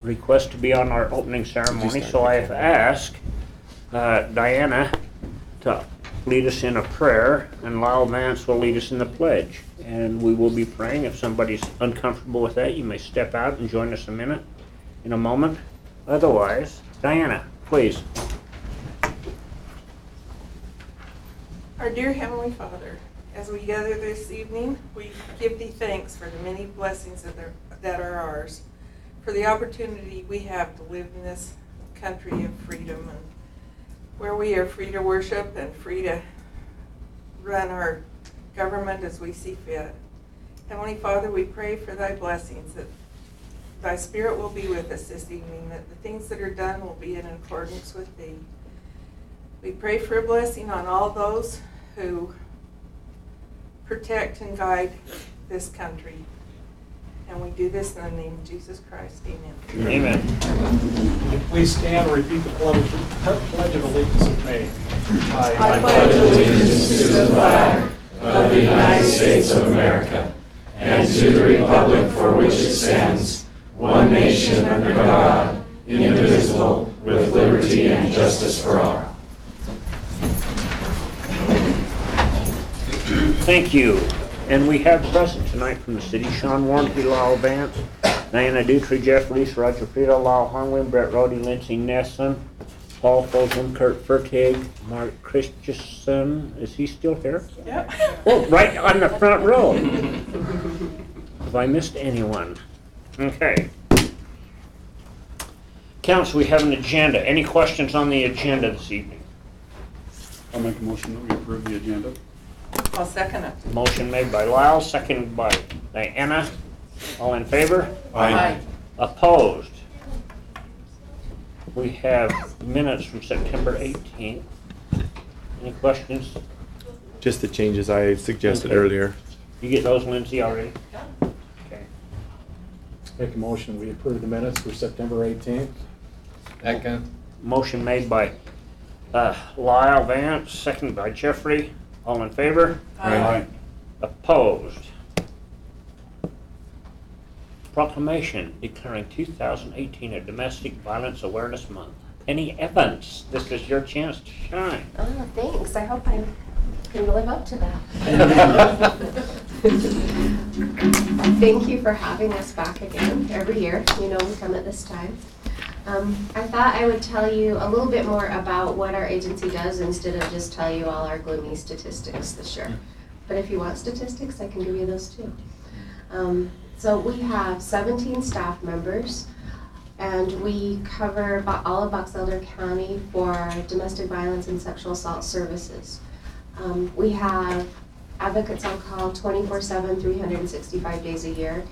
request to be on our opening ceremony, so I have asked Diana to lead us in a prayer, and Lyle Vance will lead us in the pledge. And we will be praying. If somebody's uncomfortable with that, you may step out and join us in a moment. Otherwise, Diana, please. Our dear Heavenly Father, as we gather this evening, we give Thee thanks for the many blessings that are ours, for the opportunity we have to live in this country of freedom, and where we are free to worship and free to run our government as we see fit. Heavenly Father, we pray for Thy blessings, that Thy Spirit will be with us this evening, that the things that are done will be in accordance with Thee. We pray for a blessing on all those who protect and guide this country. And we do this in the name of Jesus Christ. Amen. Amen. Please stand and repeat the Pledge of Allegiance in May. I pledge allegiance to the flag of the United States of America and to the republic for which it stands, one nation under God, indivisible, with liberty and justice for all. Thank you. And we have present tonight from the city, Sean Warmke, Lyle Vance, Diana Dutry, Jeff Reese, Roger Frito, Lyle Honglin, Brett Rhodey, Lindsay Nesson, Paul Fulton, Kurt Fertig, Mark Christensen. Is he still here? Yep. Oh, right on the front row. Have I missed anyone? Okay. Council, we have an agenda. Any questions on the agenda this evening? I'll make a motion that we approve the agenda. I'll second it. Motion made by Lyle, seconded by Diana. All in favor? Aye. Opposed? We have minutes from September 18th. Any questions? Just the changes I suggested Okay. earlier. You get those, Lindsay, already? Okay. Make a motion we approve the minutes for September 18th. Second. Motion made by Lyle Vance, seconded by Jeffrey. All in favor? Aye. Opposed? Proclamation declaring 2018 a Domestic Violence Awareness Month. Penny Evans, this is your chance to shine. Oh, thanks. I hope I can live up to that. Thank you for having us back again every year. You know we come at this time. I thought I would tell you a little bit more about what our agency does instead of just tell you all our gloomy statistics this year. But if you want statistics, I can give you those too. So we have 17 staff members, and we cover all of Box Elder County for domestic violence and sexual assault services. We have advocates on call 24/7, 365 days a year.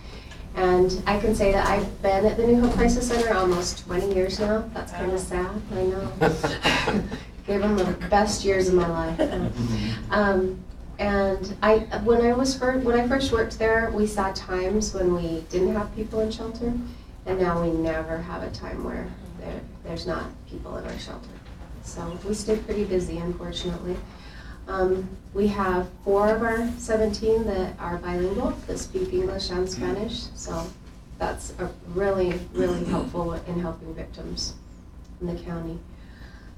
And I can say that I've been at the New Hope Crisis Center almost 20 years now. That's kind of sad, I know. Gave them the best years of my life. And when I first worked there, we saw times when we didn't have people in shelter, and now we never have a time where there's not people in our shelter. So we stay pretty busy, unfortunately. We have 4 of our 17 that are bilingual, that speak English and Spanish, so that's really, really helpful in helping victims in the county.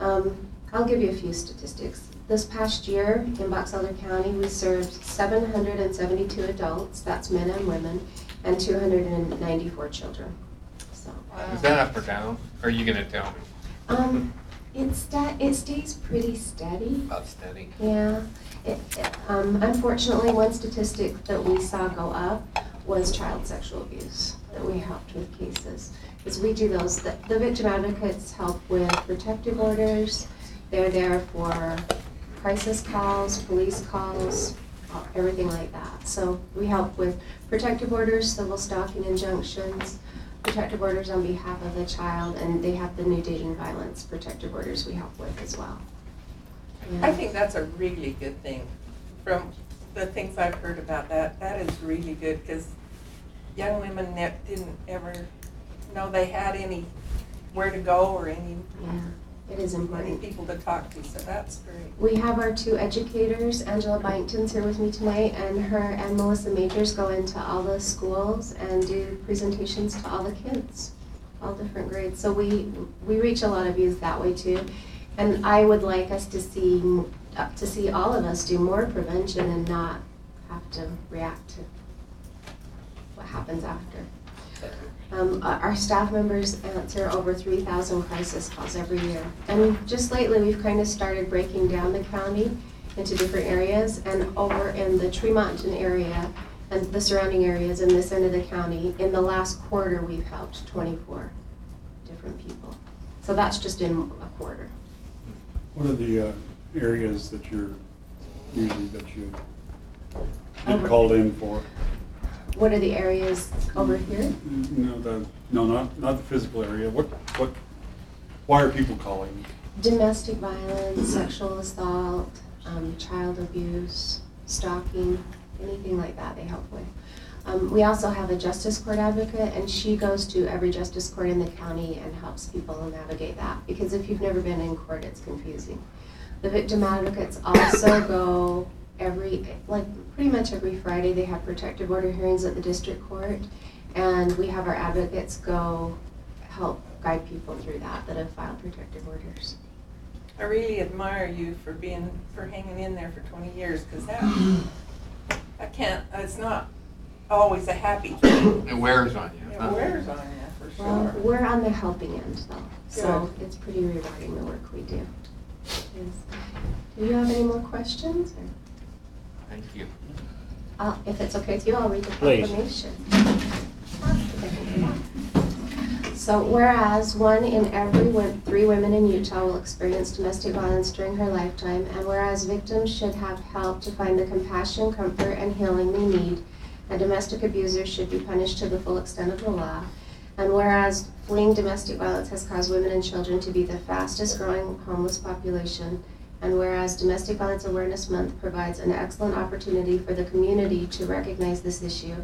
I'll give you a few statistics. This past year in Box Elder County, we served 772 adults, that's men and women, and 294 children. So. Is that up or down? Or are you going to tell me? It stays pretty steady. About steady. Yeah. Unfortunately, one statistic that we saw go up was child sexual abuse, that we helped with cases. Because we do those, the victim advocates help with protective orders. They're there for crisis calls, police calls, everything like that. So we help with protective orders, civil stalking injunctions, protective orders on behalf of the child, and they have the new dating violence protective orders we help with as well. Yeah. I think that's a really good thing. From the things I've heard about that is really good, because young women didn't ever know they had anywhere to go or any It is important. people to talk to, so that's great. We have our 2 educators. Angela Byington's here with me tonight, and her and Melissa Majors go into all the schools and do presentations to all the kids. all different grades. So we reach a lot of youth that way too. And I would like us to see all of us do more prevention and not have to react to what happens after. Our staff members answer over 3,000 crisis calls every year. And just lately, we've kind of started breaking down the county into different areas. And over in the Tremonton area and the surrounding areas in this end of the county, in the last quarter, we've helped 24 different people. So that's just in a quarter. What are the areas that you get called in for? What are the areas over here? No, not the physical area. Why are people calling? Domestic violence, sexual assault, child abuse, stalking, anything like that they help with. We also have a justice court advocate, and she goes to every justice court in the county and helps people navigate that, because if you've never been in court, it's confusing. The victim advocates also go pretty much every Friday. They have protective order hearings at the district court, and we have our advocates go help guide people through that have filed protective orders. I really admire you for hanging in there for 20 years, because it's not always a happy thing. It wears on you. It wears on you, for Well, sure. we're on the helping end though, so Good. it's pretty rewarding, the work we do. Do you have any more questions? Or? Thank you. If it's okay with you, I'll read the Please. proclamation. So whereas 1 in every 3 women in Utah will experience domestic violence during her lifetime, and whereas victims should have help to find the compassion, comfort, and healing they need, and domestic abusers should be punished to the full extent of the law, and whereas fleeing domestic violence has caused women and children to be the fastest growing homeless population, and whereas Domestic Violence Awareness Month provides an excellent opportunity for the community to recognize this issue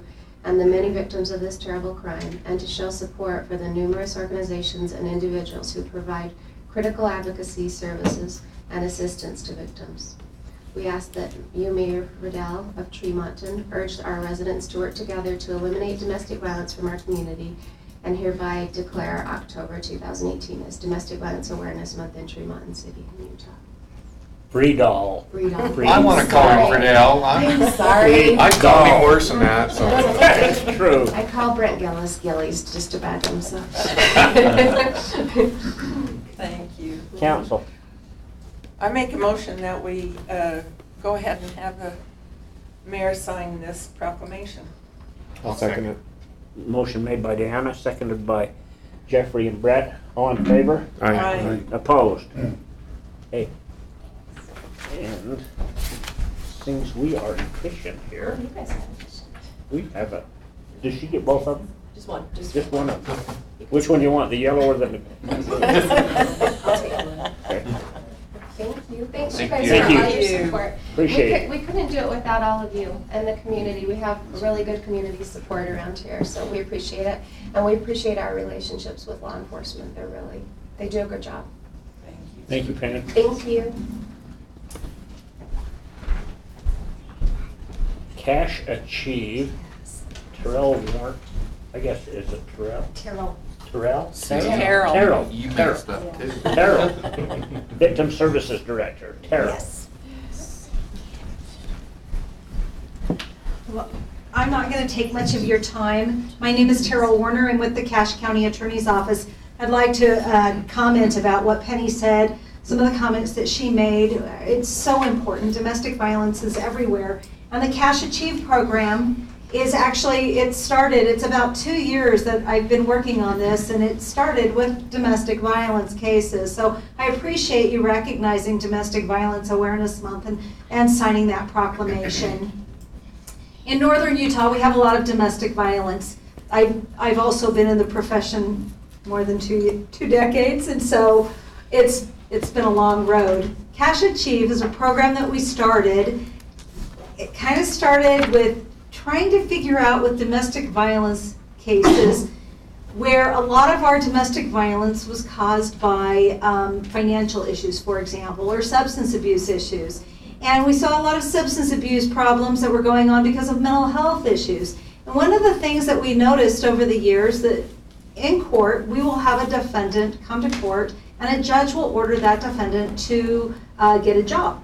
and the many victims of this terrible crime, and to show support for the numerous organizations and individuals who provide critical advocacy services and assistance to victims. We ask that you, Mayor Riddell of Tremonton, urge our residents to work together to eliminate domestic violence from our community, and hereby declare October 2018 as Domestic Violence Awareness Month in Tremonton City, Utah. Friedal. I want to call him Friedel. I'm sorry. I call him worse than that, so. That's true. I call Brent Gillis Gillies just to bad himself. Thank you. Council. I make a motion that we go ahead and have the mayor sign this proclamation. I'll second it. Motion made by Deanna, seconded by Jeffrey and Brett. All in favor? Aye. Opposed? Hey. And since we are efficient here, You guys have we have a, does she get both of them? just one. Just one of them? Which one do you want, the yellow or the? I'll take one. Okay. Thank you. Thanks you Thank guys you. for all Thank your you. support. Appreciate it. We couldn't do it without all of you and the community. We have really good community support around here, so we appreciate it. And we appreciate our relationships with law enforcement. They do a good job. Thank you. Thank you, Penny. Thank you. Cash Achieve, Terrell Warren, I guess, is it Terrell? Terrell. Terrell? Terrell. Terrell. You Terrell. messed up too. Terrell. Victim Services Director, Terrell. Yes. Well, I'm not going to take much of your time. My name is Terrell Warner. I'm with the Cache County Attorney's Office. I'd like to comment about what Penny said, some of the comments that she made. It's so important. Domestic violence is everywhere. And the Cache Achieve program is actually, it's about 2 years that I've been working on this, and it started with domestic violence cases. So I appreciate you recognizing Domestic Violence Awareness Month and signing that proclamation. In northern Utah, we have a lot of domestic violence. I've also been in the profession more than two decades, and so it's been a long road. Cache Achieve is a program that we started. It kind of started with trying to figure out with domestic violence cases where a lot of our domestic violence was caused by financial issues, for example, or substance abuse issues. And we saw a lot of substance abuse problems that were going on because of mental health issues. And one of the things that we noticed over the years that in court, we will have a defendant come to court, and a judge will order that defendant to get a job.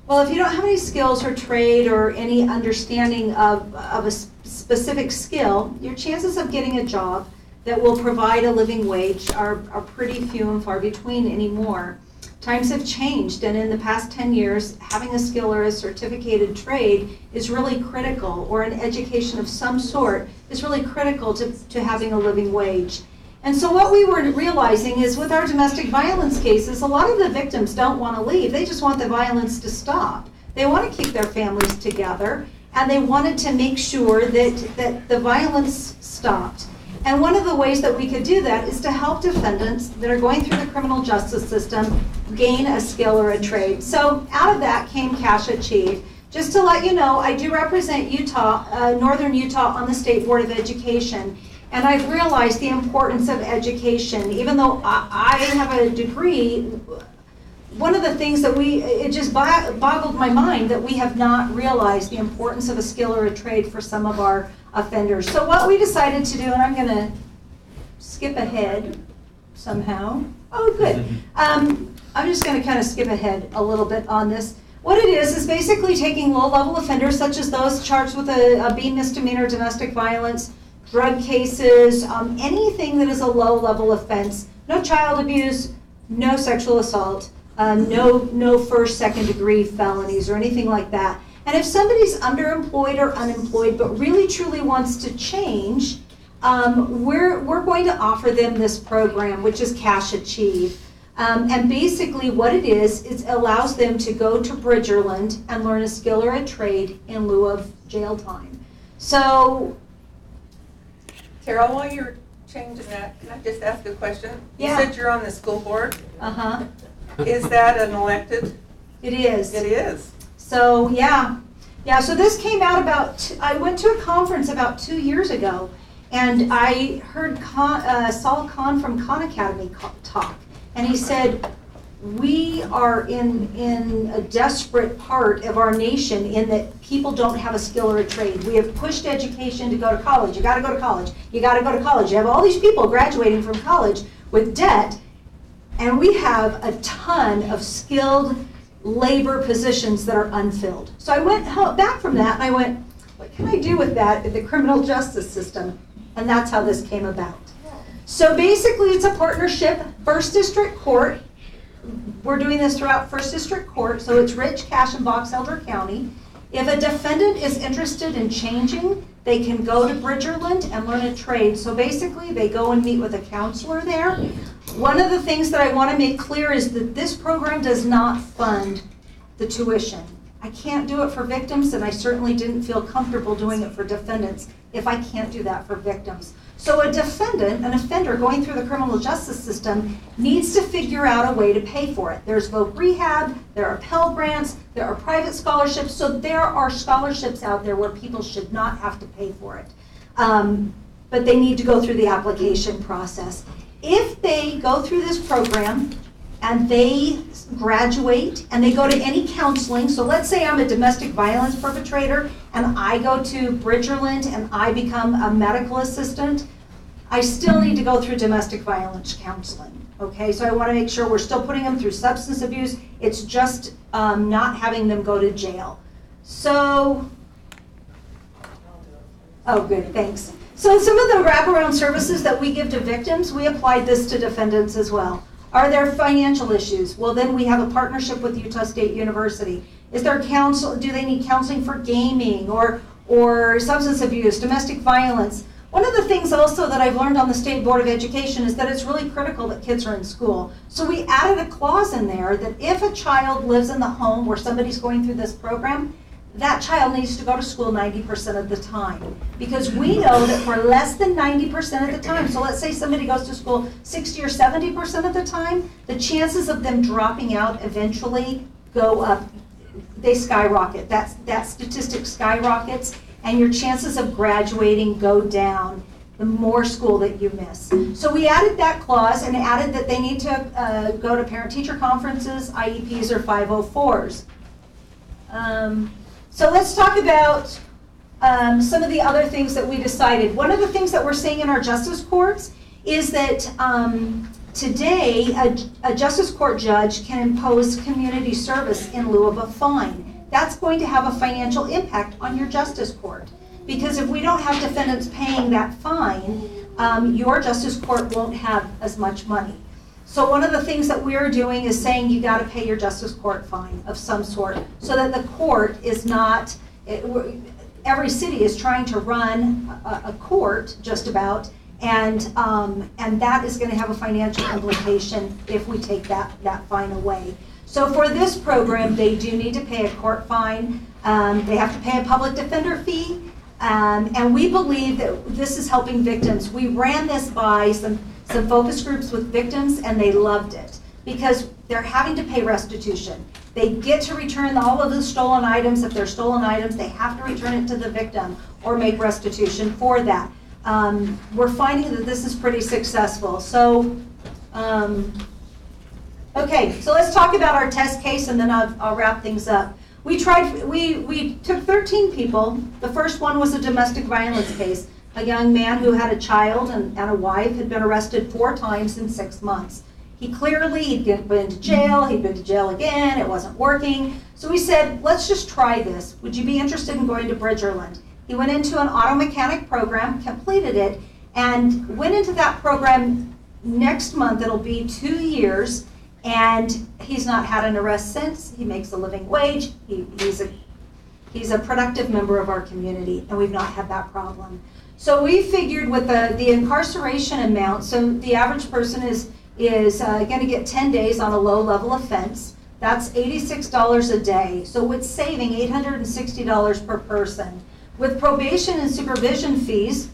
Well, if you don't have any skills or trade or any understanding of a specific skill, your chances of getting a job that will provide a living wage are pretty few and far between anymore. Times have changed, and in the past 10 years, having a skill or a certificated trade is really critical, or an education of some sort is really critical to having a living wage. And so what we were realizing is with our domestic violence cases, a lot of the victims don't want to leave. They just want the violence to stop. They want to keep their families together, and they wanted to make sure that the violence stopped. And one of the ways that we could do that is to help defendants that are going through the criminal justice system gain a skill or a trade. So out of that came Cash Achieve. Just to let you know, I do represent Utah, Northern Utah on the State Board of Education. And I've realized the importance of education. Even though I have a degree, one of the things that it just boggled my mind that we have not realized the importance of a skill or a trade for some of our offenders. So what we decided to do, and I'm going to skip ahead somehow. Oh, good. I'm just going to kind of skip ahead a little bit on this. What it is basically taking low-level offenders, such as those charged with a B misdemeanor domestic violence, drug cases, anything that is a low-level offense, no child abuse, no sexual assault, no first, second degree felonies or anything like that. And if somebody's underemployed or unemployed but really truly wants to change, we're going to offer them this program, which is Cash Achieve. And basically what it is it allows them to go to Bridgerland and learn a skill or a trade in lieu of jail time. So, Carol, while you're changing that, can I just ask a question? Yeah. You said you're on the school board. uh-huh, Is that an elected? it is. It is. So, yeah. So this came out I went to a conference about 2 years ago, and I heard Saul Kahn from Khan Academy talk, and he said, we are in a desperate part of our nation in that people don't have a skill or a trade. We have pushed education to go to college. You got to go to college. You got to go to college. You have all these people graduating from college with debt, and we have a ton of skilled labor positions that are unfilled. So I went back from that, and I went, what can I do with that in the criminal justice system? And that's how this came about. So basically, it's a partnership, First District Court. We're doing this throughout First District Court, so it's Rich, Cache, and Box Elder County. If a defendant is interested in changing, they can go to Bridgerland and learn a trade. So basically, they go and meet with a counselor there. One of the things that I want to make clear is that this program does not fund the tuition. I can't do it for victims, and I certainly didn't feel comfortable doing it for defendants if I can't do that for victims. So a defendant, an offender going through the criminal justice system, needs to figure out a way to pay for it. There's Voc Rehab, there are Pell Grants, there are private scholarships, so there are scholarships out there where people should not have to pay for it. But they need to go through the application process. If they go through this program and they graduate and they go to any counseling, so let's say I'm a domestic violence perpetrator and I go to Bridgerland and I become a medical assistant, I still need to go through domestic violence counseling. Okay, so I want to make sure we're still putting them through substance abuse. It's just not having them go to jail. So, oh good, thanks. So some of the wraparound services that we give to victims, we applied this to defendants as well. Are there financial issues? Well, then we have a partnership with Utah State University. Is there do they need counseling for gaming or substance abuse, domestic violence? One of the things also that I've learned on the State Board of Education is that it's really critical that kids are in school. So we added a clause in there that if a child lives in the home where somebody's going through this program, that child needs to go to school 90% of the time. Because we know that for less than 90% of the time, so let's say somebody goes to school 60 or 70% of the time, the chances of them dropping out eventually go up. They skyrocket. That statistic skyrockets, and your chances of graduating go down the more school that you miss. So we added that clause and added that they need to go to parent-teacher conferences, IEPs, or 504s. So let's talk about some of the other things that we decided. One of the things that we're seeing in our justice courts is that today a justice court judge can impose community service in lieu of a fine. That's going to have a financial impact on your justice court. Because if we don't have defendants paying that fine, your justice court won't have as much money. So one of the things that we're doing is saying you got to pay your justice court fine of some sort so that the court is not, every city is trying to run a court just about, and that is going to have a financial implication if we take that fine away. So for this program, they do need to pay a court fine. They have to pay a public defender fee. And we believe that this is helping victims. We ran this by some focus groups with victims, and they loved it because they're having to pay restitution. They get to return all of the stolen items. If they're stolen items, they have to return it to the victim or make restitution for that. We're finding that this is pretty successful. So, okay, so let's talk about our test case, and then I'll wrap things up. We took 13 people. The first one was a domestic violence case. A young man who had a child and a wife had been arrested 4 times in 6 months. He'd been to jail, he'd been to jail again, it wasn't working. So we said, let's just try this. Would you be interested in going to Bridgerland? He went into an auto mechanic program, completed it, and went into that program next month. It'll be 2 years, and he's not had an arrest since. He makes a living wage. He's a productive member of our community, and we've not had that problem. So we figured with the incarceration amount, so the average person is going to get 10 days on a low-level offense. That's $86 a day. So it's saving $860 per person. With probation and supervision fees,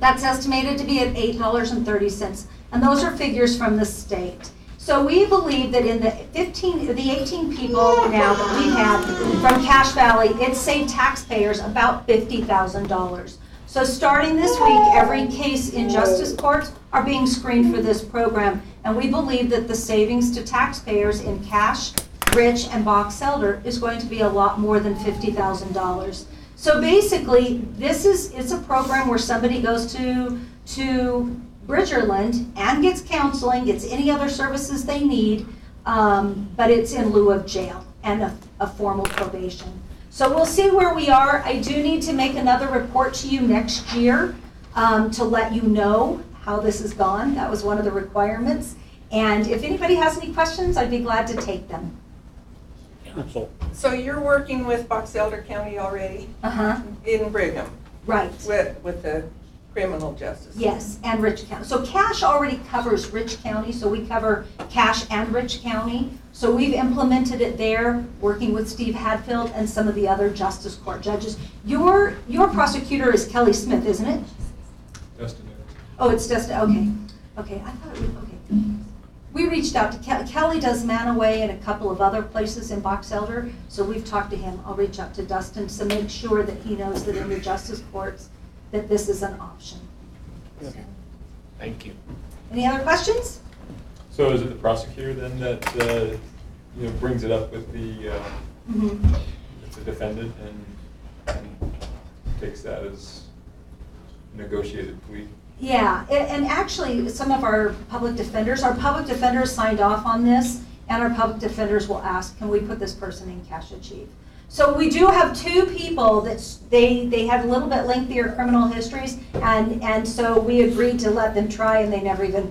that's estimated to be at $8.30, and those are figures from the state. So we believe that in the 18 people now that we have from Cache Valley, it saved taxpayers about $50,000. So starting this week, every case in justice courts are being screened for this program, and we believe that the savings to taxpayers in Cache, Rich, and Box Elder is going to be a lot more than $50,000. So basically, it's a program where somebody goes to Bridgerland and gets counseling, gets any other services they need, but it's in lieu of jail and a formal probation. So we'll see where we are. I do need to make another report to you next year to let you know how this has gone. That was one of the requirements. And if anybody has any questions, I'd be glad to take them. Council. So you're working with Box Elder County already? In Brigham? Right. With the criminal justice? Yes, and Rich County. So Cache already covers Rich County, so we cover Cache and Rich County. So we've implemented it there, working with Steve Hadfield and some of the other justice court judges. Your prosecutor is Kelly Smith, isn't it? Dustin. Oh, it's Dustin. Okay. Okay. I thought okay. We reached out to Kelly does Manaway and a couple of other places in Box Elder, so we've talked to him. I'll reach out to Dustin to make sure that he knows that in the justice courts that this is an option. Okay. Thank you. Any other questions? So is it the prosecutor then that brings it up with the defendant and takes that as negotiated plea? Yeah, and actually some of our public defenders signed off on this, and our public defenders will ask, can we put this person in Cache Chief? So we do have 2 people that they had a little bit lengthier criminal histories, and so we agreed to let them try, and they never even,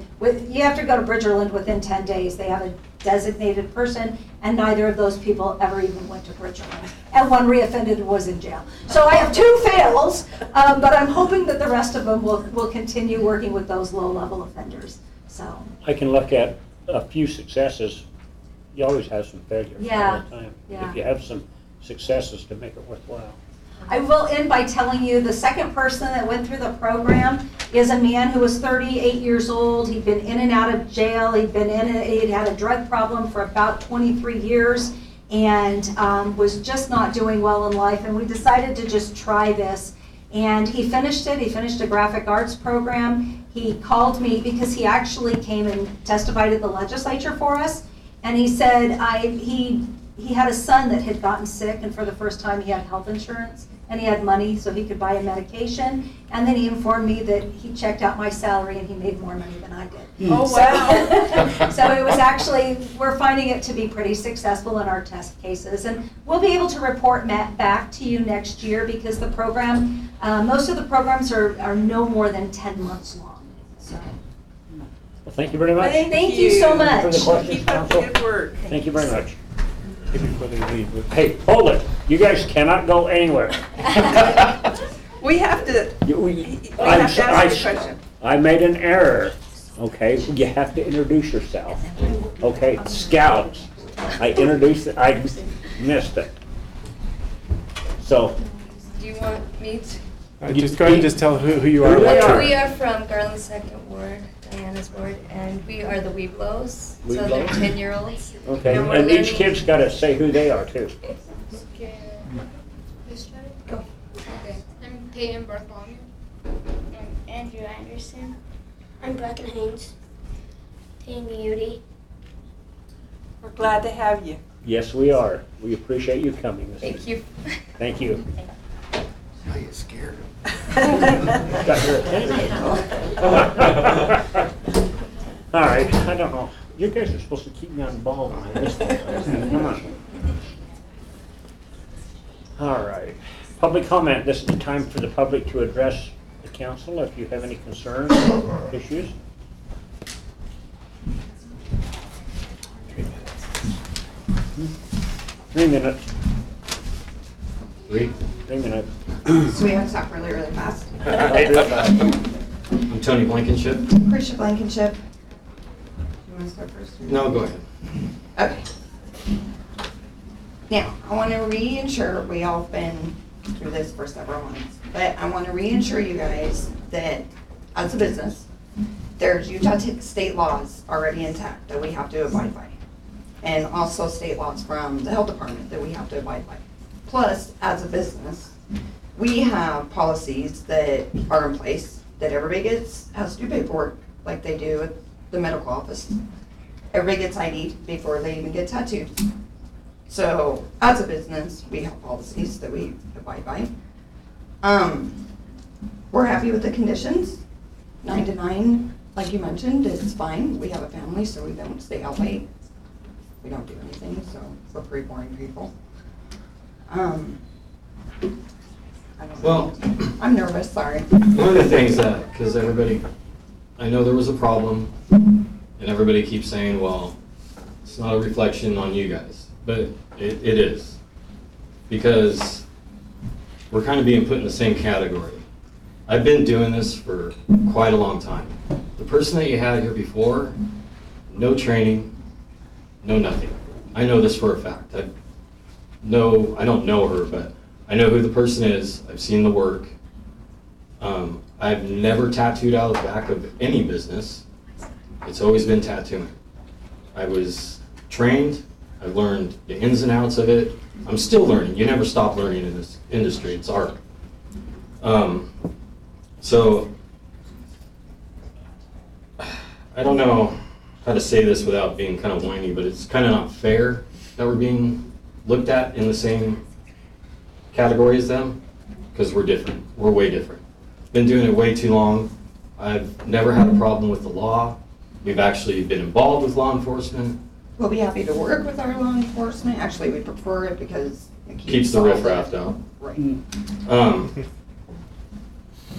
you have to go to Bridgerland within 10 days. They have a designated person, and neither of those people ever even went to Bridgerland. And one reoffended and was in jail. So I have 2 fails, but I'm hoping that the rest of them will continue working with those low-level offenders. So I can look at a few successes. You always have some failures all the time. Yeah. If you have some successes to make it worthwhile. I will end by telling you the second person that went through the program is a man who was 38 years old. He'd been in and out of jail. He'd had a drug problem for about 23 years and was just not doing well in life. And we decided to just try this. And he finished it. He finished a graphic arts program. He called me because he actually came and testified at the legislature for us. And he said he had a son that had gotten sick, and for the first time he had health insurance, and he had money so he could buy a medication. And then he informed me that he checked out my salary and he made more money than I did. Oh, wow. So it was actually, we're finding it to be pretty successful in our test cases. And we'll be able to report back to you next year because the program, most of the programs are no more than 10 months long. So. Well, thank you very much. Thank you so much. Further questions, Keep up the council? good work. Thank you very much. Before they leave. Hey, hold it. You guys cannot go anywhere. We have to, we have to ask you a question. I made an error, okay? You have to introduce yourself, okay? Scouts, I missed it. So, Do you want me to? Just go ahead and just tell who you are. Who What they are. We are from Garland's second ward, Diana's ward, and we are the Weeblos, so they're Weeblos? 10-year-olds. okay, we're and each learning- kid's gotta say who they are too. Okay. Go. Okay. I'm Peyton Bartholomew. I'm Andrew Anderson. I'm Bracken Haynes. Tammy Udy. We're glad to have you. Yes, we are. We appreciate you coming. Thank you. Thank you. Now you scared him. Got your attention. All right, I don't know. You guys are supposed to keep me on ball when I miss things. Come on. All right. Public comment. This is the time for the public to address the council if you have any concerns or issues. 3 minutes. 3 minutes. So we have to talk really, really fast. I'm Tony Blankenship. Christian Blankenship. You want to start first? No, go ahead. Okay. Now, I want to reinsure, we all been through this for several months, but I want to reinsure you guys that as a business, there's Utah state laws already intact that we have to abide by. And also state laws from the health department that we have to abide by. Plus, as a business, we have policies that are in place that everybody has to do paperwork like they do at the medical office. Everybody gets ID'd before they even get tattooed. So, as a business, we have policies that we abide by. We're happy with the conditions. 9 to 9, like you mentioned, it's fine. We have a family, so we don't stay out late. We don't do anything, so we're pretty boring people. I don't know. I'm nervous, sorry. One of the things that, because everybody, I know there was a problem, and everybody keeps saying, well, it's not a reflection on you guys, but it is. Because we're kind of being put in the same category. I've been doing this for quite a long time. The person that you had here before, no training, no nothing. I know this for a fact. I don't know her, but I know who the person is. I've seen the work. I've never tattooed out of the back of any business. It's always been tattooing. I was trained. I learned the ins and outs of it. I'm still learning. You never stop learning in this industry. It's art. So I don't know how to say this without being kind of whiny, but it's kind of not fair that we're being looked at in the same category as them, because we're different. We're way different. Been doing it way too long. I've never had a problem with the law. We've actually been involved with law enforcement. We'll be happy to work with our law enforcement. Actually, we prefer it because it Keeps the all riffraff out. Right.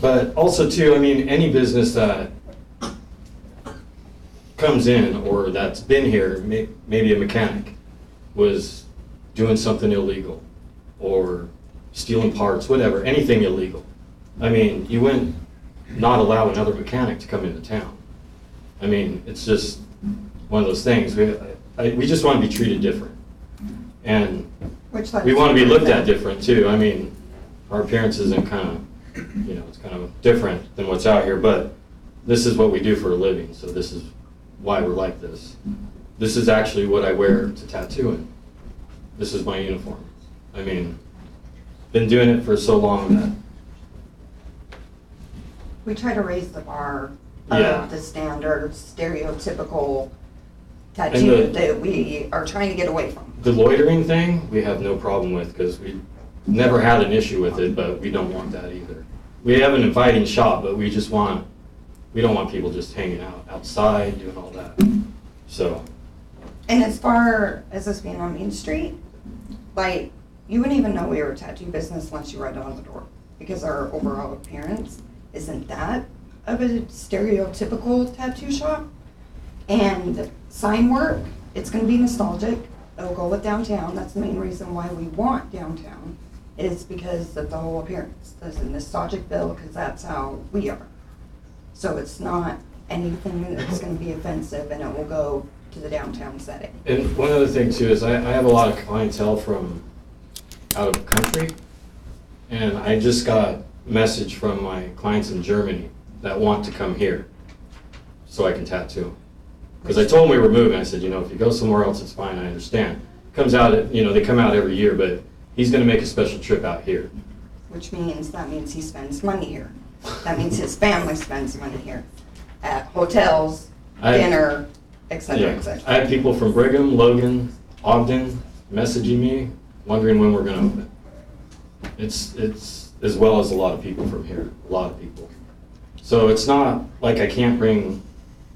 But also too, I mean, any business that comes in or that's been here, maybe a mechanic, was doing something illegal or stealing parts, whatever, anything illegal. I mean, you wouldn't not allow another mechanic to come into town. I mean, it's just one of those things. We just want to be treated different. And we want to be looked at different too. I mean, our appearance isn't kind of, it's kind of different than what's out here, but this is what we do for a living, so this is why we're like this. This is actually what I wear to tattoo in. This is my uniform. I mean, been doing it for so long that We try to raise the bar Yeah. of the standard stereotypical tattoo that we are trying to get away from. the loitering thing, we have no problem with, because never had an issue with it, but we don't want that either. We have an inviting shop, but we don't want people just hanging out outside, doing all that. So. And as far as us being on Main Street, like, you wouldn't even know we were a tattoo business once you read it on the door, because our overall appearance isn't that of a stereotypical tattoo shop. And sign work, it's gonna be nostalgic. It'll go with downtown. That's the main reason why we want downtown, is because of the whole appearance. There's a nostalgic feel, because that's how we are. So it's not anything that's gonna be offensive, and it will go to the downtown setting. And one other thing too is I have a lot of clientele from out of country, and I just got a message from my clients in Germany that want to come here so I can tattoo. Because I told them we were moving. I said, if you go somewhere else, it's fine. I understand. Comes out, they come out every year, but he's going to make a special trip out here. Which means, that means he spends money here. That means his family spends money here. At hotels, dinner, et cetera, et cetera. I have people from Brigham, Logan, Ogden messaging me, wondering when we're going to open. It's as well as a lot of people from here, a lot of people. So it's not like I can't bring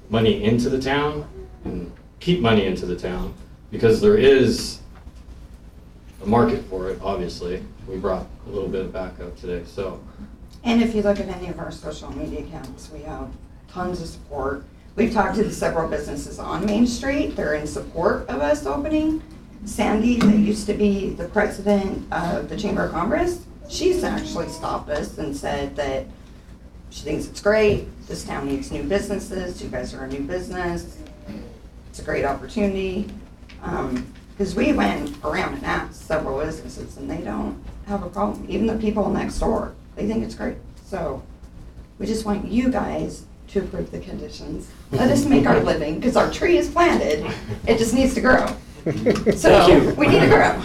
money into the town and keep money into the town, because there is a market for it, obviously. We brought a little bit of backup today, so. And if you look at any of our social media accounts, we have tons of support. We've talked to the several businesses on Main Street. They're in support of us opening. Sandy, that used to be the president of the Chamber of Commerce, she's actually stopped us and said that she thinks it's great. This town needs new businesses. You guys are a new business. It's a great opportunity. Because we went around and asked several businesses, and they don't have a problem. Even the people next door, they think it's great. So we just want you guys to approve the conditions. Let us make our living, because our tree is planted. It just needs to grow. So we need to grow.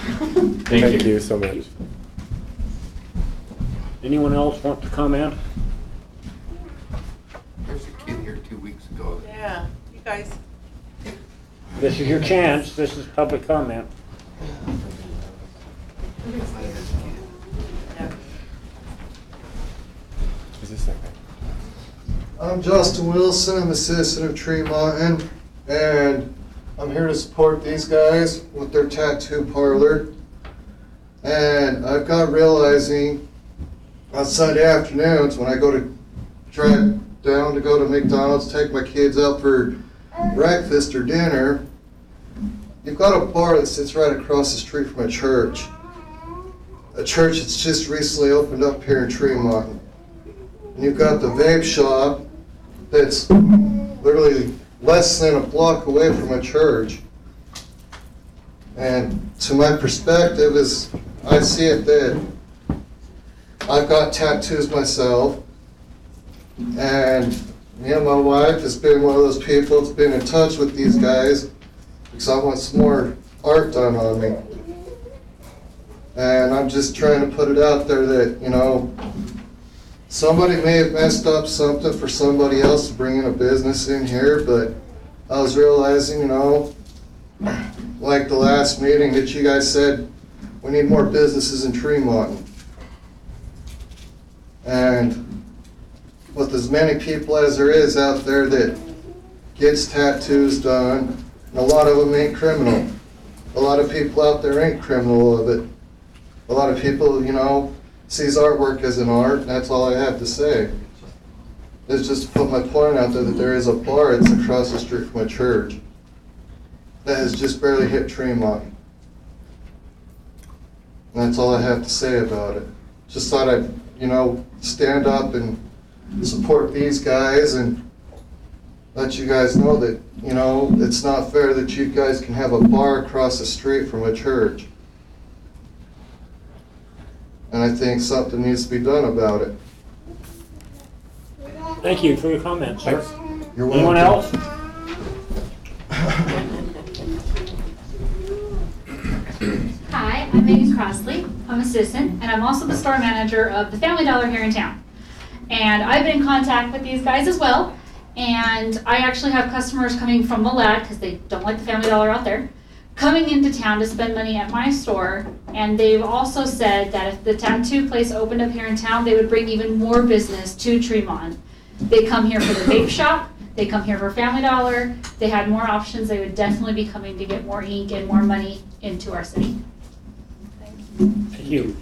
Thank you so much. Anyone else want to comment? There's a kid here 2 weeks ago. Yeah, you guys. This is your chance. This is public comment. Is this that guy? I'm Justin Wilson. I'm a citizen of Tremonton, and I'm here to support these guys with their tattoo parlor. And I've got realizing on Sunday afternoons when I go to drive down to go to McDonald's, take my kids out for breakfast or dinner, you've got a bar that sits right across the street from a church that's just recently opened up here in Tremonton. And you've got the vape shop that's literally less than a block away from a church. And to my perspective, is I see it that I've got tattoos myself, and me and my wife has been one of those people that's been in touch with these guys because I want some more art done on me. And I'm just trying to put it out there that, somebody may have messed up something for somebody else to bring in a business in here, but I was realizing, like the last meeting that you guys said, we need more businesses in Tremonton. And with as many people as there is out there that gets tattoos done, and a lot of them ain't criminal. A lot of people out there ain't criminal of it. A lot of people, sees artwork as an art, and that's all I have to say. Is just to put my point out there that there is a bar that's across the street from a church that has just barely hit Tremonton. And that's all I have to say about it. Just thought I'd, stand up and support these guys and let you guys know that, it's not fair that you guys can have a bar across the street from a church. And I think something needs to be done about it. Thank you for your comments, sir. You're welcome. Anyone else? Hi, my name is Crossley. I'm a citizen, and I'm also the store manager of the Family Dollar here in town. And I've been in contact with these guys as well. And I actually have customers coming from the LAD, because they don't like the Family Dollar out there, coming into town to spend money at my store, and they've also said that if the tattoo place opened up here in town, they would bring even more business to Tremont. They come here for the vape shop, they come here for Family Dollar, they had more options, they would definitely be coming to get more ink and more money into our city. Thank you.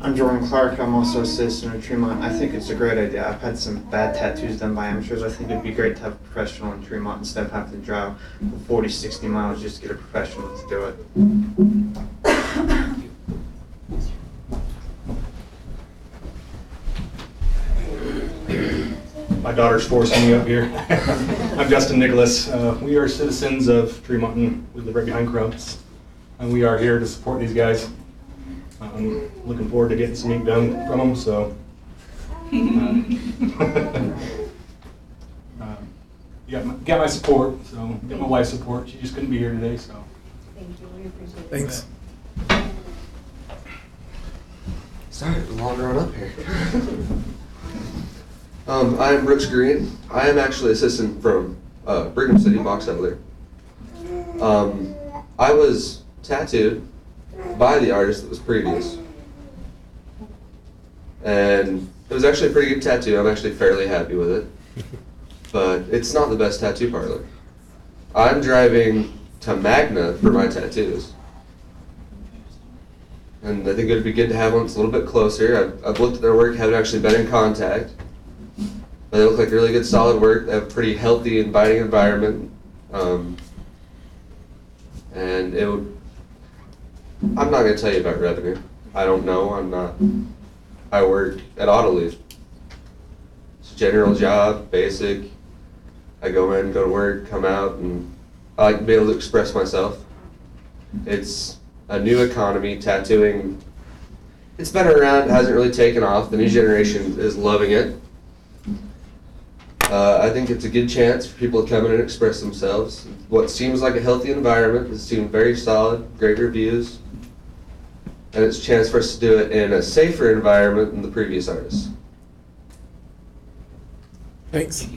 I'm Jordan Clark. I'm also a citizen of Tremont. I think it's a great idea. I've had some bad tattoos done by amateurs. I think it'd be great to have a professional in Tremont instead of having to drive 40, 60 miles just to get a professional to do it. My daughter's forcing me up here. I'm Justin Nicholas. We are citizens of Tremonton. We live right behind Crumps. And we are here to support these guys. I'm looking forward to getting some ink done from them, so. You got my support, so get my wife's support. She just couldn't be here today, so. Thank you, we appreciate it. Thanks. Sorry, it was long run up here. I'm Brooks Green. I am actually assistant from Brigham City, Box Elder. I was tattooed by the artist that was previous. And it was actually a pretty good tattoo. I'm actually fairly happy with it. But it's not the best tattoo parlor. I'm driving to Magna for my tattoos. And I think it would be good to have one that's a little bit closer. I've looked at their work, haven't actually been in contact. But they look like really good, solid work. They have a pretty healthy, inviting environment. And it would, I'm not going to tell you about revenue. I don't know. I work at Autoleaf. It's a general job, basic. I go in, go to work, come out, and I like to be able to express myself. It's a new economy, tattooing. It's been around, hasn't really taken off. The new generation is loving it. I think it's a good chance for people to come in and express themselves. What seems like a healthy environment has seemed very solid, great reviews. And it's a chance for us to do it in a safer environment than the previous artists. Thanks.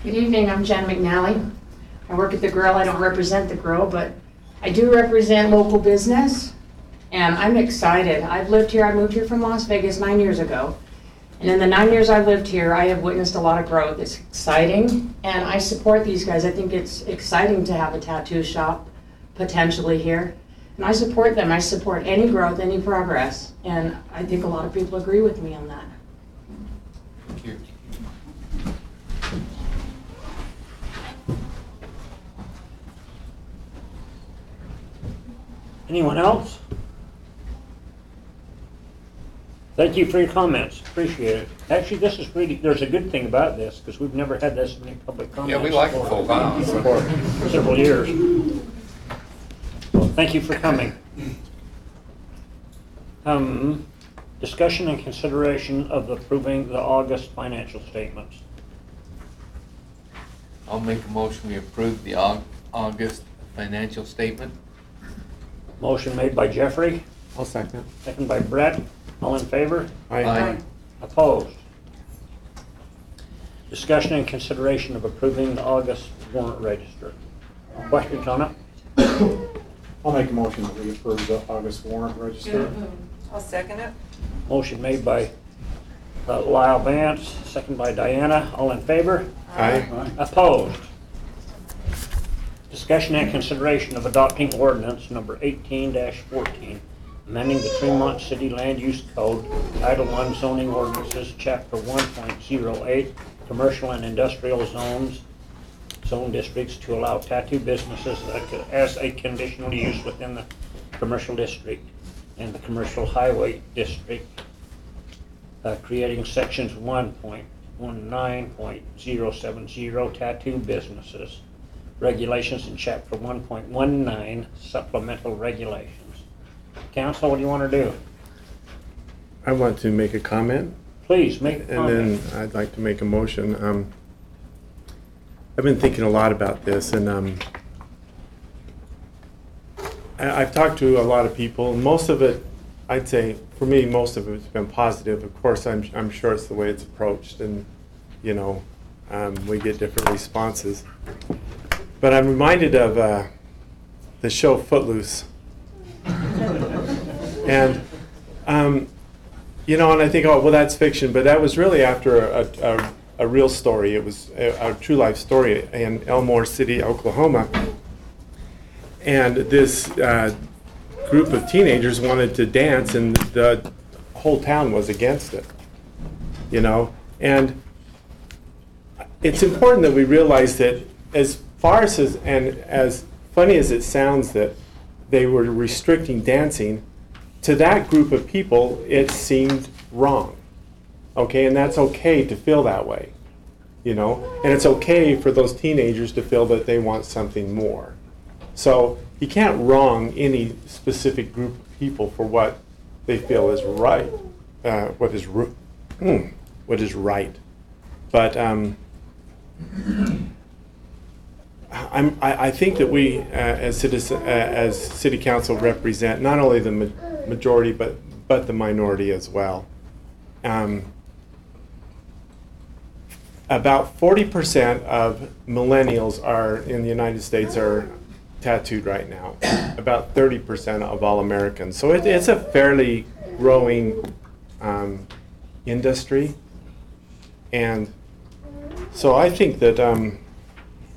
Good evening, I'm Jen McNally. I work at the Grill. I don't represent the Grill, but I do represent local business, and I'm excited. I've lived here, I moved here from Las Vegas 9 years ago, and in the 9 years I've lived here, I have witnessed a lot of growth. It's exciting, and I support these guys. I think it's exciting to have a tattoo shop potentially here, and I support them. I support any growth, any progress, and I think a lot of people agree with me on that. Thank you. Anyone else? Thank you for your comments. Appreciate it. Actually, this is really, there's a good thing about this because we've never had this many public comments. Yeah, we like the full house. For several years. Well, thank you for coming. Discussion and consideration of approving the August financial statements. I'll make a motion we approve the August financial statement. Motion made by Jeffrey. I'll second. Second by Brett. All in favor? Aye. Opposed? Discussion and consideration of approving the August warrant register. Questions on it? I'll make a motion that we approve the August warrant register. I'll second it. Motion made by Lyle Vance, second by Diana. All in favor? Aye. Opposed? Discussion and consideration of adopting ordinance number 18-14, amending the Tremont City Land Use Code, Title I zoning ordinances, Chapter 1.08, commercial and industrial zones, zone districts to allow tattoo businesses as a conditional use within the commercial district and the commercial highway district, creating sections 1.19.070 tattoo businesses, regulations in chapter 1.19 supplemental regulations. Council, what do you want to do? I want to make a comment. Please make a comment. And then I'd like to make a motion. I've been thinking a lot about this, and I've talked to a lot of people. Most of it, I'd say, for me, most of it's been positive. Of course, I'm sure it's the way it's approached, and you know, we get different responses. But I'm reminded of the show Footloose, and you know, and I think, oh, well, that's fiction, but that was really after a real story. It was a true life story in Elmore City, Oklahoma. And this group of teenagers wanted to dance, and the whole town was against it, you know. And it's important that we realize that as far as, and as funny as it sounds that they were restricting dancing, to that group of people, it seemed wrong. Okay, and that's okay to feel that way, you know, and it's okay for those teenagers to feel that they want something more. So you can't wrong any specific group of people for what they feel is right, what is right. But I think that we, as city council, represent not only the majority but the minority as well. About 40% of millennials are in the United States are tattooed right now. About 30% of all Americans. So it's a fairly growing industry, and so I think that.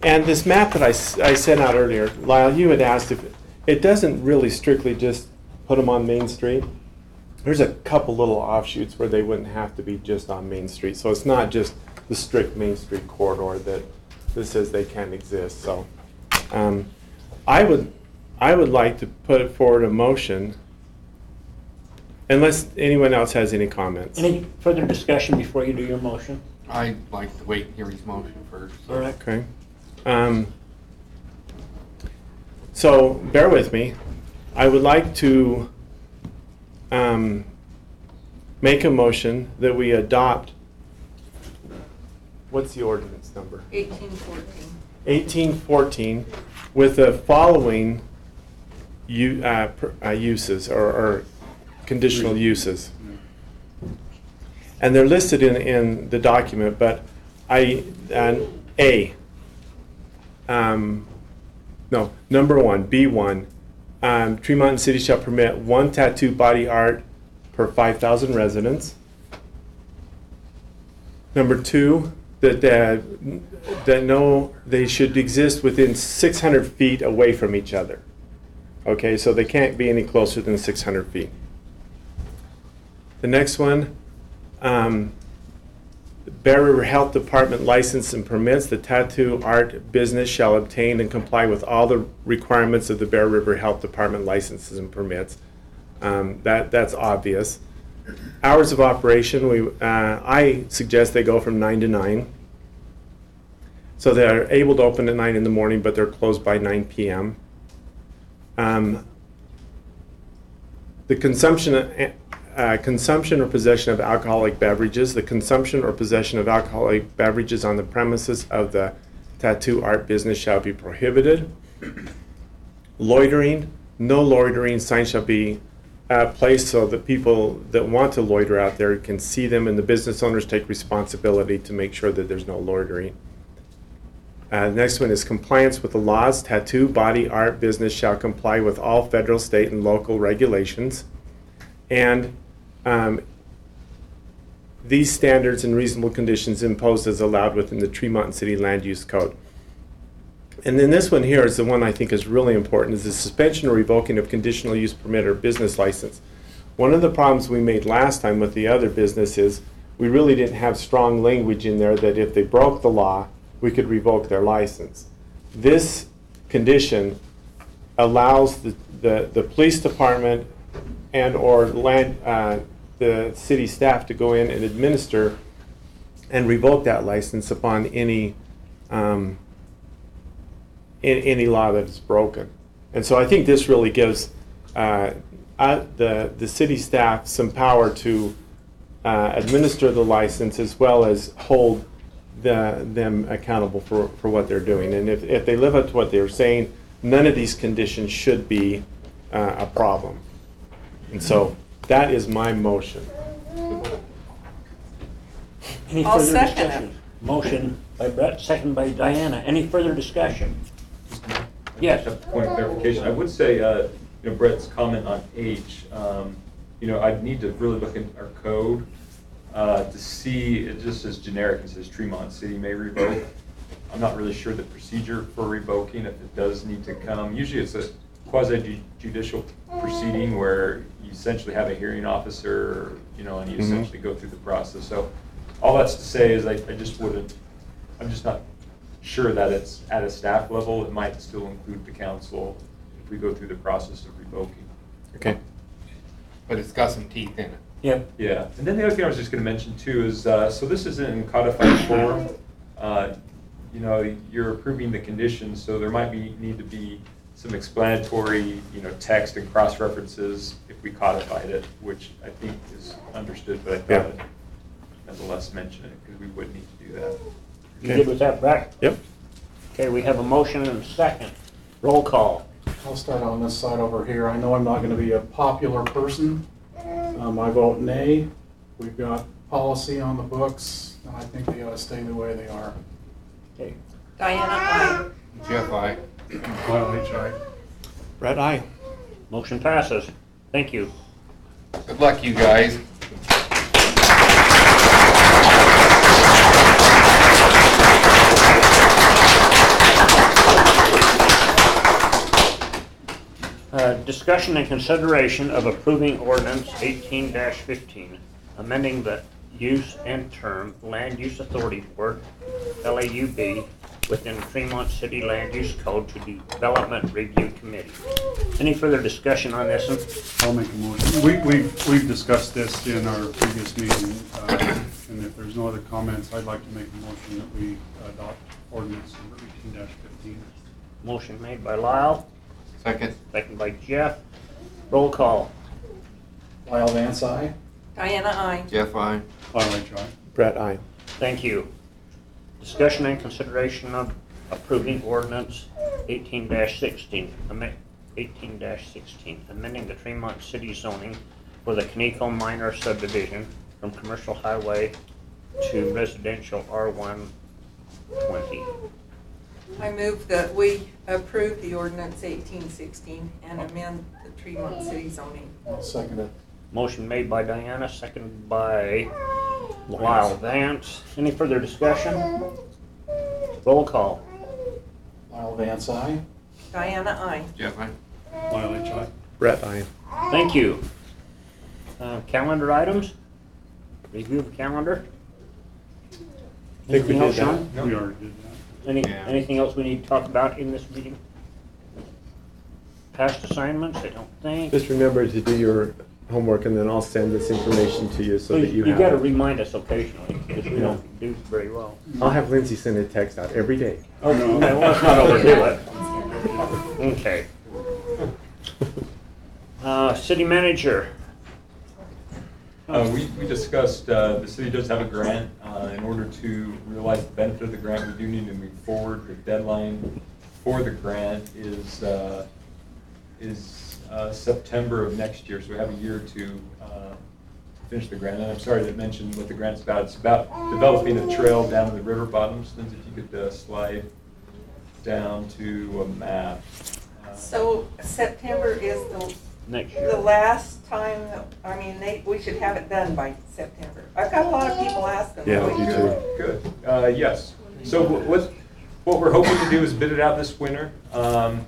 And this map that I sent out earlier, Lyle, you had asked if it doesn't really strictly just put them on Main Street. There's a couple little offshoots where they wouldn't have to be just on Main Street. So it's not just the strict Main Street corridor that says they can't exist. So I would like to put forward a motion, unless anyone else has any comments. Any further discussion before you do your motion? I'd like to wait and hear his motion first. All right. Okay. So bear with me. I would like to make a motion that we adopt, what's the ordinance number? 1814. 1814 with the following uses or conditional uses. And they're listed in the document, but number one, B1, Tremonton City shall permit one tattoo body art per 5,000 residents. Number two, that they should exist within 600 feet away from each other. Okay, so they can't be any closer than 600 feet. The next one, Bear River Health Department license and permits. The tattoo art business shall obtain and comply with all the requirements of the Bear River Health Department licenses and permits. That's obvious. Hours of operation, I suggest they go from 9 to 9. So they're able to open at 9 in the morning, but they're closed by 9 p.m. The consumption or possession of alcoholic beverages. The consumption or possession of alcoholic beverages on the premises of the tattoo art business shall be prohibited. Loitering. No loitering signs shall be placed so that people that want to loiter out there can see them, and the business owners take responsibility to make sure that there's no loitering. The next one is compliance with the laws. Tattoo body art business shall comply with all federal, state, and local regulations. And these standards and reasonable conditions imposed as allowed within the Tremonton City Land Use Code. And then this one here is the one I think is really important, is the suspension or revoking of conditional use permit or business license. One of the problems we made last time with the other business is we really didn't have strong language in there that if they broke the law, we could revoke their license. This condition allows the police department and or the city staff to go in and administer and revoke that license upon any law that is broken. And so I think this really gives the city staff some power to administer the license as well as hold them accountable for what they're doing. And if they live up to what they're saying, none of these conditions should be a problem. And so that is my motion. Any I'll further second discussion? Motion by Brett, second by Diana. Any further discussion? Yes. Just a point of clarification. I would say, Brett's comment on H, I'd need to really look in our code to see, it just says generic, it says Tremont City may revoke. I'm not really sure the procedure for revoking, if it does need to come. Usually it's a quasi-judicial proceeding where you essentially have a hearing officer, and you essentially go through the process. So all that's to say is I'm just not sure that it's at a staff level. It might still include the council if we go through the process of revoking. Okay. But it's got some teeth in it. Yep. Yeah, and then the other thing I was just going to mention too is, so this is in codified form. You're approving the conditions, so there might need to be some explanatory, text and cross-references if we codified it, which I think is understood, but I thought I'd nonetheless mention it because we would need to do that. You good with that, Brett? Yep. Okay, we have a motion and a second. Roll call. I'll start on this side over here. I know I'm not going to be a popular person. I vote nay. We've got policy on the books, and I think they ought to stay the way they are. Okay. Diana, aye. Jeff, aye. Lyle H. aye. Brett, aye. Motion passes. Thank you. Good luck, you guys. Discussion and consideration of approving ordinance 18-15, amending the use and term Land Use Authority Board, LAUB, within Tremont City Land Use Code to Development Review Committee. Any further discussion on this one? I'll make a motion. We've discussed this in our previous meeting, and if there's no other comments, I'd like to make a motion that we adopt ordinance number 18-15. Motion made by Lyle. Second. Second by Jeff. Roll call. Lyle Vance, aye. Diana, aye. Jeff, aye. Lyle H. aye. Brett, aye. Thank you. Discussion and consideration of approving ordinance 18-16, amending the Tremont City zoning for the Canico Minor subdivision from commercial highway to residential R120. I move that we approve the ordinance 1816 and amend the Tremont City zoning. I'll second it. Motion made by Diana, seconded by Lyle Vance. Any further discussion? Roll call. Lyle Vance, aye. Diana, aye. Jeff, aye. Lyle H. aye. Brett, aye. Thank you. Calendar items? Review of calendar? I think we Anything did else, that. Sean? We already did that. Anything else we need to talk about in this meeting? Past assignments, I don't think. Just remember to do your homework, and then I'll send this information to you so that you have gotta it. remind us occasionally, because we don't do very well. I'll have Lindsay send a text out every day. Oh, no, let's not overdo it. Okay. City manager. We discussed, the city does have a grant. In order to realize the benefit of the grant, we do need to move forward. The deadline for the grant is September of next year, so we have a year to finish the grant. And I'm sorry to mention what the grant's about. It's about developing a trail down to the river bottoms. Lindsay, if you could slide down to a map. So September is Next year. the last time, we should have it done by September. I've got a lot of people asking. Yeah, when you we too. do it. Good. Yes. So what we're hoping to do is bid it out this winter. And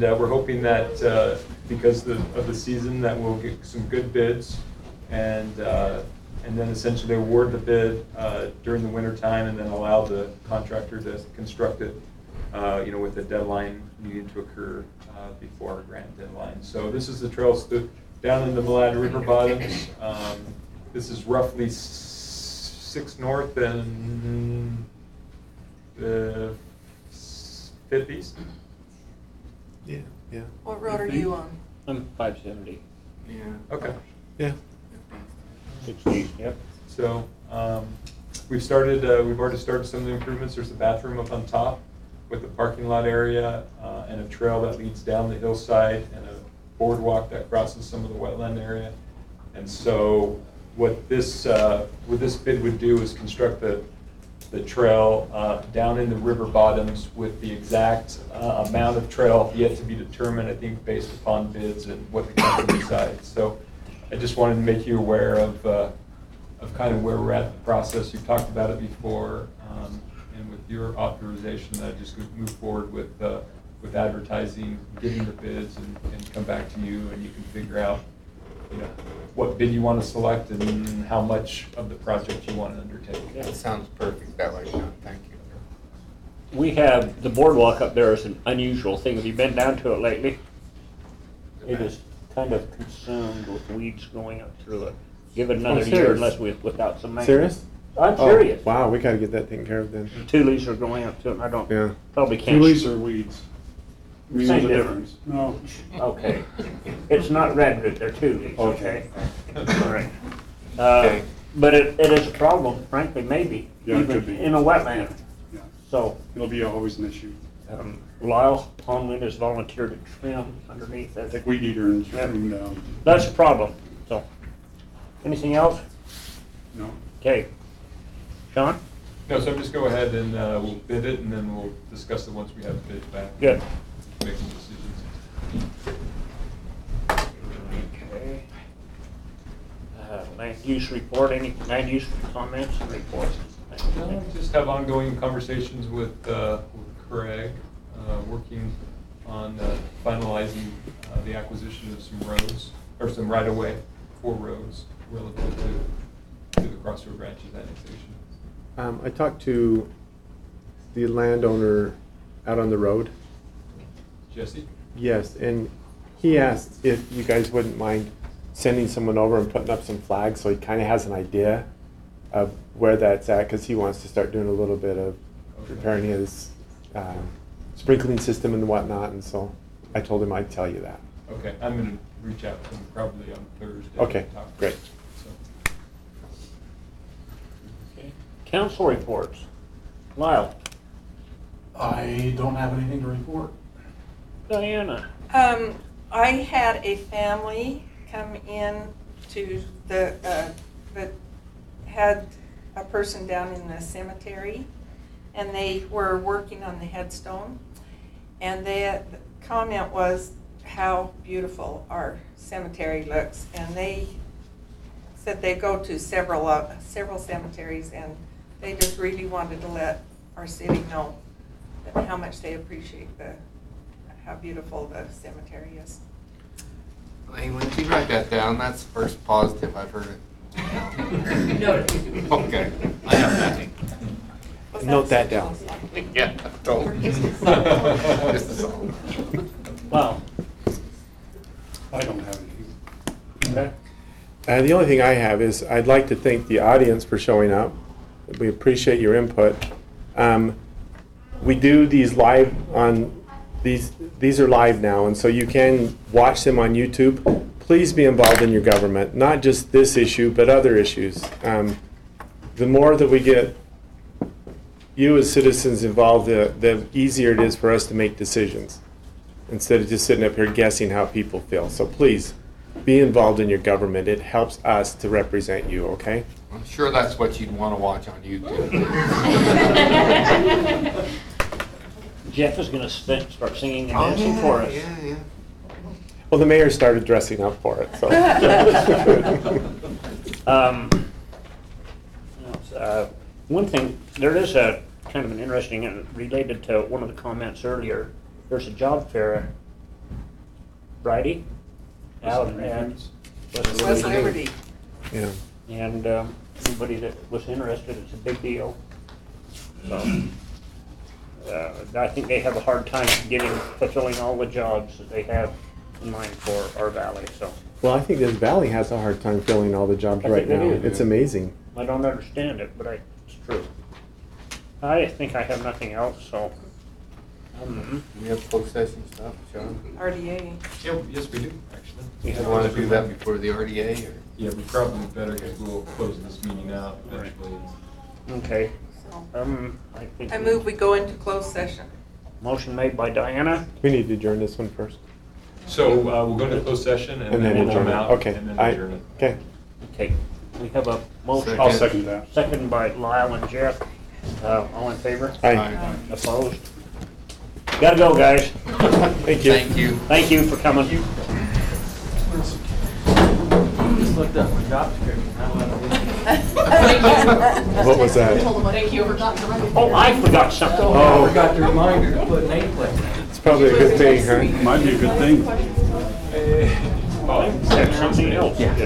we're hoping that because of the season that we'll get some good bids and then essentially award the bid during the winter time and then allow the contractor to construct it with the deadline needing to occur before our grant deadline. So this is the trails down in the Malad River bottoms. This is roughly 6 north and 5th east. Yeah, yeah. What road are you on? I'm 570. Okay. Yeah. 60, yep. So we've already started some of the improvements. There's a bathroom up on top with the parking lot area and a trail that leads down the hillside and a boardwalk that crosses some of the wetland area. And so what this bid would do is construct the trail down in the river bottoms with the exact amount of trail yet to be determined, I think, based upon bids and what the company decides. So I just wanted to make you aware of kind of where we're at in the process. You've talked about it before, and with your authorization, that I just move forward with advertising, getting the bids, and come back to you, and you can figure out, you know, what bid you want to select and how much of the project you want to undertake. That sounds perfect that way, Sean. Thank you. We have, the boardwalk up there is an unusual thing. Have you been down to it lately? It is kind of consumed with weeds growing up through it. Give it another year unless without some maintenance. Serious? I'm serious. Wow, we gotta get that taken care of then. Tulies are growing up to it, and I don't, Yeah. probably can't. Tulies or weeds? I mean, Same there's a difference. No. Okay. It's not redwood, they're tulies, okay? All right. Okay. But it is a problem, frankly, maybe, Yeah, it even could be. in a wetland. Yeah. So. It'll be always an issue. Lyle Pondwind has volunteered to trim underneath it. Take weed eater and trim them down. That's a problem, so. Anything else? No. Okay. Sean? No, so just go ahead and we'll bid it, and then we'll discuss it once we have the bids back. Good. Make some decisions. Okay. Land use report, any land use comments and reports? Just have ongoing conversations with Craig, working on finalizing the acquisition of some roads, or some right-of-way for roads relative to the Crossroad Ranches annexation. I talked to the landowner out on the road. Jesse? Yes, and he asked if you guys wouldn't mind sending someone over and putting up some flags so he kind of has an idea of where that's at, because he wants to start doing a little bit of preparing his sprinkling system and whatnot, and so I told him I'd tell you that. Okay, I'm going to reach out to him probably on Thursday. Okay, and talk. great. So. Okay. Council reports. Lyle? I don't have anything to report. Diana? I had a family come in to that had a person down in the cemetery, and they were working on the headstone, and the comment was how beautiful our cemetery looks, and they said they go to several cemeteries, and they just really wanted to let our city know how much they appreciate how beautiful the cemetery is. Hey, when you write that down, that's the first positive I've heard it. Okay, I have nothing. Note that down. Yeah, totally. Just a song. Wow. I don't have anything. Okay. The only thing I have is I'd like to thank the audience for showing up. We appreciate your input. We do these live on these are live now, and so you can watch them on YouTube. Please be involved in your government, not just this issue, but other issues. The more that we get you as citizens involved, the easier it is for us to make decisions, instead of just sitting up here guessing how people feel. So please, be involved in your government. It helps us to represent you, okay? I'm sure that's what you'd want to watch on YouTube. Jeff is going to start singing and dancing for us. Yeah. Well, the mayor started dressing up for it, so. One thing, there is a kind of an interesting and related to one of the comments earlier. There's a job fair Friday out at West Liberty. Yeah. And anybody that was interested, it's a big deal. So, I think they have a hard time fulfilling all the jobs that they have in mind for our valley. So. Well, I think this valley has a hard time filling all the jobs I right think they now. do. It's amazing. I don't understand it, but it's true. I think I have nothing else, so. We have closed session stuff, Sean? RDA. Yeah, yes, we do, actually. You want to do that before the RDA, or? Yeah, we probably better, because we'll close this meeting out eventually. Okay. I think I move we go into closed session. Motion made by Diana. We need to adjourn this one first. So we'll go into closed session and then we'll adjourn come it. out Okay. and then I- adjourn it. Okay. Okay, we have a motion. I'll second that. Second by Lyle and Jeff. All in favor? Aye. Opposed? Gotta go, guys. Thank you. Thank you. Thank you for coming. Just looked up my job description. What was that? Thank you, forgot to run. Oh, I forgot something. Oh, I forgot the reminder to put nameplate. It's probably a good thing, huh? Might be a good thing. Oh, that's something else. Yeah.